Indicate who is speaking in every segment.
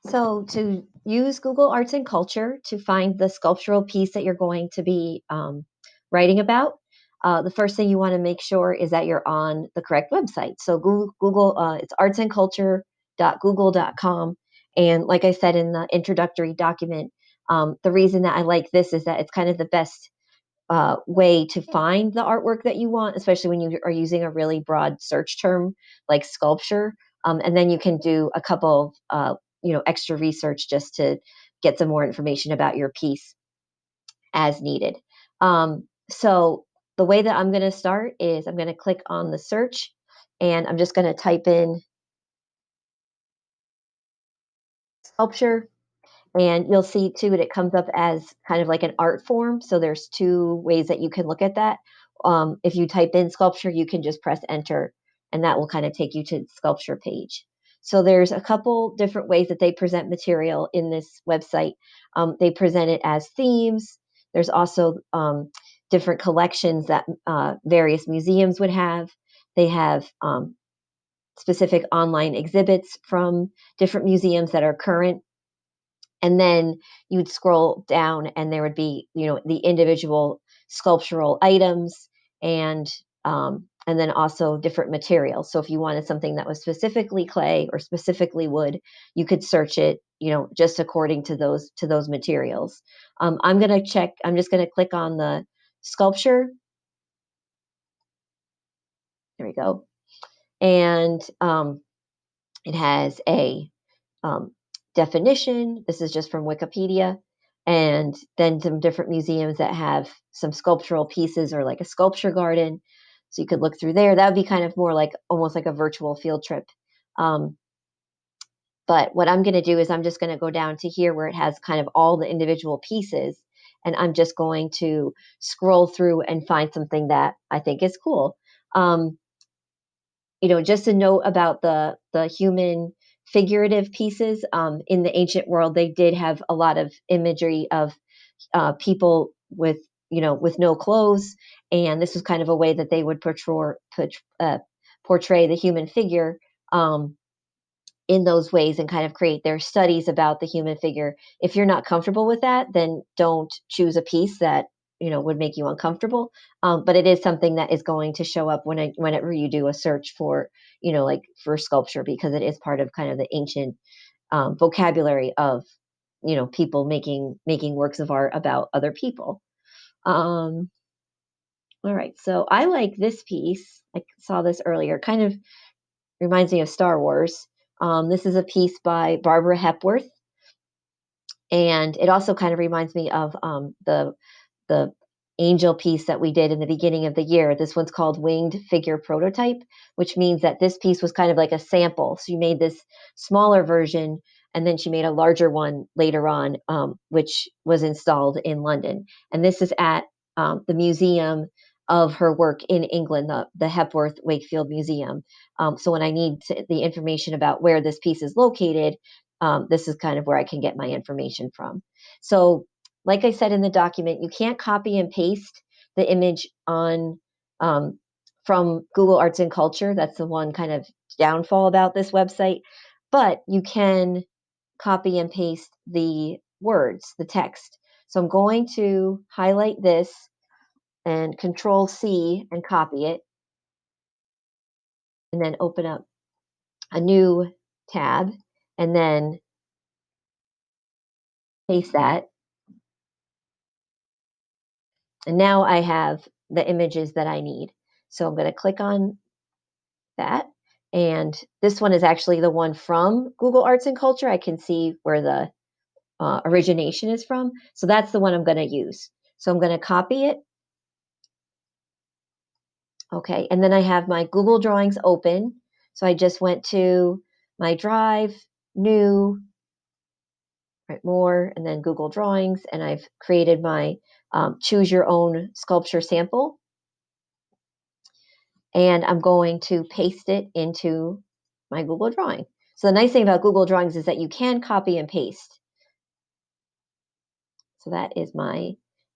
Speaker 1: So to use Google Arts and Culture to find the sculptural piece that you're going to be writing about, the first thing you want to make sure is that you're on the correct website. So Google it's artsandculture.google.com. And like I said in the introductory document, the reason that I like this is that it's kind of the best way to find the artwork that you want, especially when you are using a really broad search term like sculpture. And then you can do a couple of extra research just to get some more information about your piece as needed. So the way that I'm going to start is I'm going to click on the search, and I'm just going to type in sculpture. And you'll see too that it comes up as kind of like an art form. So there's two ways that you can look at that. If you type in sculpture, you can just press enter, and that will kind of take you to the sculpture page. So there's a couple different ways that they present material in this website. They present it as themes. There's also different collections that various museums would have. They have specific online exhibits from different museums that are current, and then you would scroll down and there would be the individual sculptural items, and then also different materials. So if you wanted something that was specifically clay or specifically wood, you could search it just according to those materials. I'm just going to click on the sculpture. There we go. And it has a um, definition. This is just from Wikipedia. And then some different museums that have some sculptural pieces or like a sculpture garden. So you could look through there. That would be kind of more like almost like a virtual field trip. Um, but what I'm going to do is I'm just going to go down to here where it has kind of all the individual pieces. And I'm just going to scroll through and find something that I think is cool. Um, just a note about the human figurative pieces. In the ancient world, they did have a lot of imagery of people with no clothes, and this was kind of a way that they would portray the human figure in those ways and kind of create their studies about the human figure. If you're not comfortable with that, then don't choose a piece that would make you uncomfortable. But it is something that is going to show up whenever you do a search for like for sculpture, because it is part of kind of the ancient vocabulary of people making works of art about other people. um all right, so I like this piece. I saw this earlier, kind of reminds me of Star Wars. This is a piece by Barbara Hepworth, and it also kind of reminds me of the angel piece that we did in the beginning of the year. This one's called Winged Figure Prototype, which means that this piece was kind of like a sample. So you made this smaller version, and then she made a larger one later on, which was installed in London. And this is at the museum of her work in England, the Hepworth Wakefield Museum. So when I need the information about where this piece is located, this is kind of where I can get my information from. So like I said in the document, you can't copy and paste the image on from Google Arts and Culture. That's the one kind of downfall about this website. But you can copy and paste the words, the text. So I'm going to highlight this and Control C and copy it, and then open up a new tab and then paste that. And now I have the images that I need. So I'm going to click on that. And this one is actually the one from Google Arts and Culture. I can see where the origination is from. So that's the one I'm going to use. So I'm going to copy it. Okay. And then I have my Google Drawings open. So I just went to my Drive, New, right, More, and then Google Drawings. And I've created my Choose Your Own Sculpture sample. And I'm going to paste it into my Google Drawing. So the nice thing about Google Drawings is that you can copy and paste. So that is my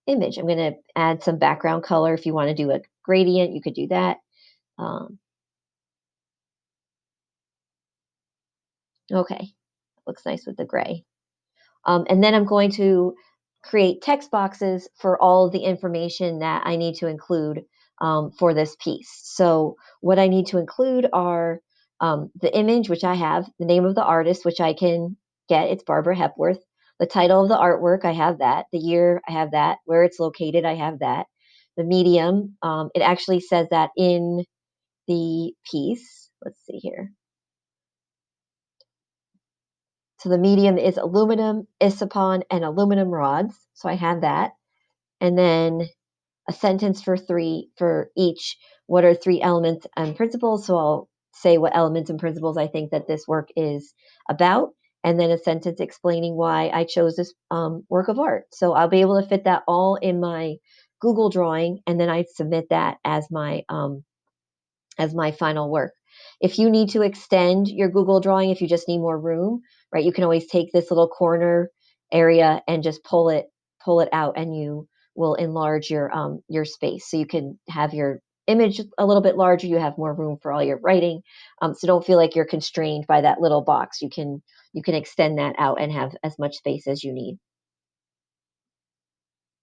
Speaker 1: image. I'm going to add some background color. If you want to do a gradient, you could do that. Okay. Looks nice with the gray. And then I'm going to create text boxes for all of the information that I need to include for this piece. So, what I need to include are the image, which I have, the name of the artist, which I can get, it's Barbara Hepworth. The title of the artwork, I have that. The year, I have that. Where it's located, I have that. The medium, it actually says that in the piece. Let's see here. So the medium is aluminum, isopon, and aluminum rods. So I have that. And then a sentence for each. What are three elements and principles? So I'll say what elements and principles I think that this work is about. And then a sentence explaining why I chose this work of art. So I'll be able to fit that all in my Google drawing, and then I submit that as my final work. If you need to extend your Google drawing, if you just need more room, right, you can always take this little corner area and just pull it out, and you will enlarge your space. So you can have your image a little bit larger. You have more room for all your writing. So don't feel like you're constrained by that little box. You can extend that out and have as much space as you need.